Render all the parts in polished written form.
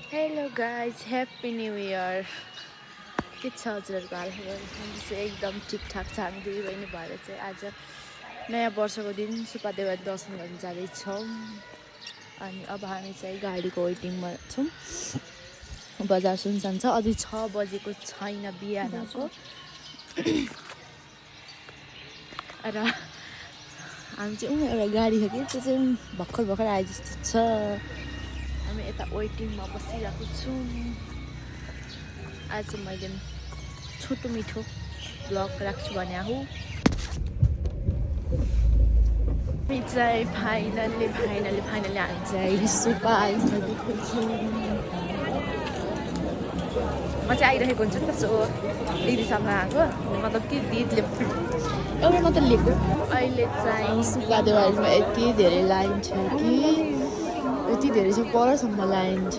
Hello guys happy new year. के छ हजुरहरूको हालखबर? हामी चाहिँ एकदम ठिकठाक छ। हामी दुई बहिनी भएर चाहिँ आज नयाँ वर्षको दिन सुपादेवता दर्शन गर्न जाँदैछौँ। अनि अब हामी चाहिँ गाडीको वेटिङमा छौँ। बजार सुनसान छ, अझै 6 बजेको छैन बिहानको। र हामी चाहिँ एउटा गाडी छ कि त्यो चाहिँ भर्खर आए जस्तो छ। हामी यता वेटिङमा बसिरहेको छौँ। आज मैले छोटो मिठो ब्लग राख्छु भने हो। हामी चाहिँ फाइनल्ली हामी चाहिँ सुपा आइसकेको छौँ। म चाहिँ आइरहेको हुन्छु नि त सो दिदीसँग आएको, मतलब कि दिदीले एउटा मात्र लिएको। अहिले चाहिँ सुपा देवालीमा यति धेरै लाइन छ कि यति धेरै चाहिँ परसम्म लाइन छ।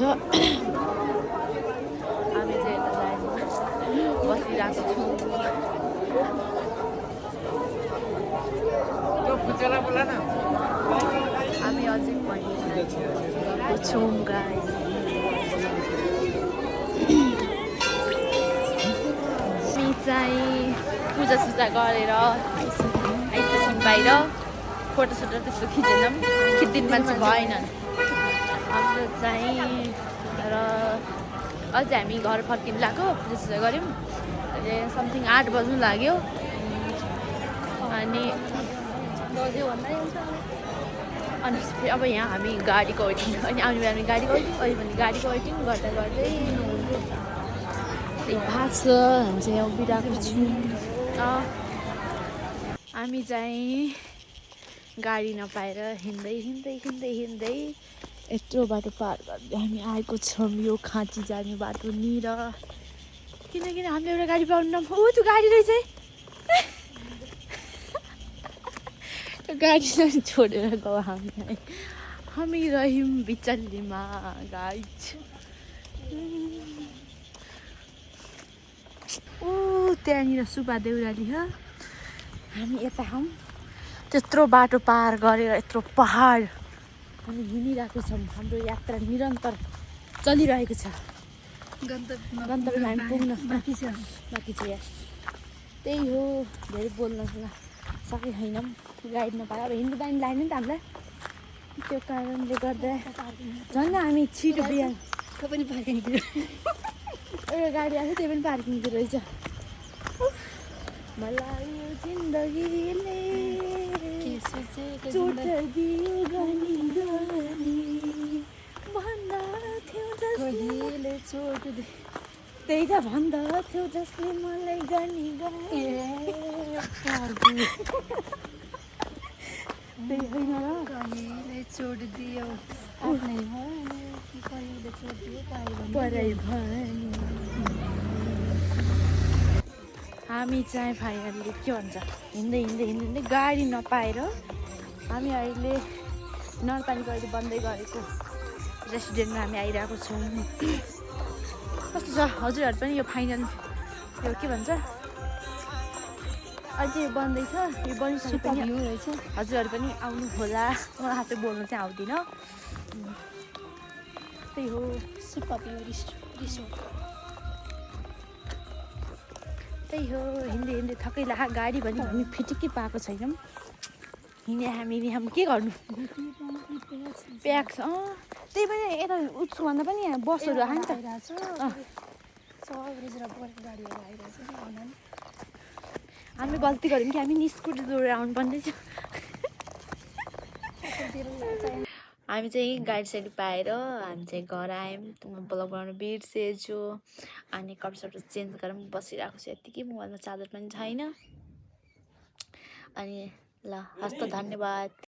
हामी चाहिँ यता लाइनमा बसिरहेको छौँ। हामी अझै पनि छौँ गाइस। हामी चाहिँ पूजासुजा गरेर आइसक्यौँ बाहिर। फोटोसोटो त्यस्तो खिच्दिनु मान्छे भएनन् हाम्रो चाहिँ। र अझै हामी घर फर्किनु लाग्यो, पूजासुजा गऱ्यौँ। अहिले समथिङ 8 बज्नु लाग्यो। अनि फेरि अब यहाँ हामी गाडीको वेटिङ, अनि आउने बेला गाडीको वेटिङ, अहिले पनि गाडीको वेटिङ गर्दा गर्दै भाग छ। हामी चाहिँ यहाँ उभिरहेको छौँ। हामी चाहिँ गाडी नपाएर हिँड्दै यत्रो बाटो पार गर्दै हामी आएको छौँ यो खाँची जाने बाटो नि। र किनकि हामीले एउटा गाडी पाउनु त्यो गाडी रहेछ है। गाडी छोडेर गयो हामीलाई। हामी रह्यौँ बिचल्लीमा गाइज। त्यहाँनिर सुपा देउराली हो। हामी यता हौँ। त्यत्रो बाटो पार गरेर यत्रो पहाड हामी हिँडिरहेको छौँ। हाम्रो यात्रा निरन्तर चलिरहेको छ। गन्तव्यमा हामी पुग्न बाँकी छ। यस त्यही हो, धेरै बोल्न सके छैनौँ। गाइड नपाएर अब हिँड्नु बानी लाग्यो नि त हामीलाई। त्यो कारणले गर्दा झन् हामी छिटो बिहान पनि पार्किङतिर एउटा गाडी आएको, त्यो पनि पार्किङतिर रहेछ। मलाई यो जिन्दगीले चोट दियो गनी भन्दा थियो जसले चोट त्यही त भन्दा थियो जसले मलाई गनी त्यही होइन र कहिले चोट दियो कहिले चोट दियो पराई भनी। हामी चाहिँ फाइनल्ली के भन्छ हिँड्दै गाडी नपाएर हामी अहिले नरपानीको अहिले बन्दै गरेको रेस्टुरेन्टमा हामी आइरहेको छौँ। कस्तो छ हजुरहरू पनि यो फाइनल यो के भन्छ अझै बन्दैछ, यो बनिसकेको रहेछ। हजुरहरू पनि आउनु होला। मलाई खासै बोल्नु चाहिँ आउँदैन। त्यही हो सुपा रिसोर्ट। त्यही हो हिँड्दै थकै लाग्यो। गाडी पनि हामी फिटिकै पाएको छैनौँ। हामी के गर्नु प्याक छ। त्यही पनि यता उच्छु भन्दा पनि बसहरू आयो नि त। हामीले गल्ती गऱ्यौँ कि हामी नि स्कुटी दौडेर आउनु पर्ने थियो। हामी चाहिँ गाडी पाएर हामी चाहिँ घर आयौँ। ब्लग बनाउनु बिर्सेछु। अनि कपडासहरू चेन्ज गरेर बसिरहेको छु यत्तिकै। मोबाइलमा चार्जर पनि छैन। अनि ल हस्त धन्यवाद।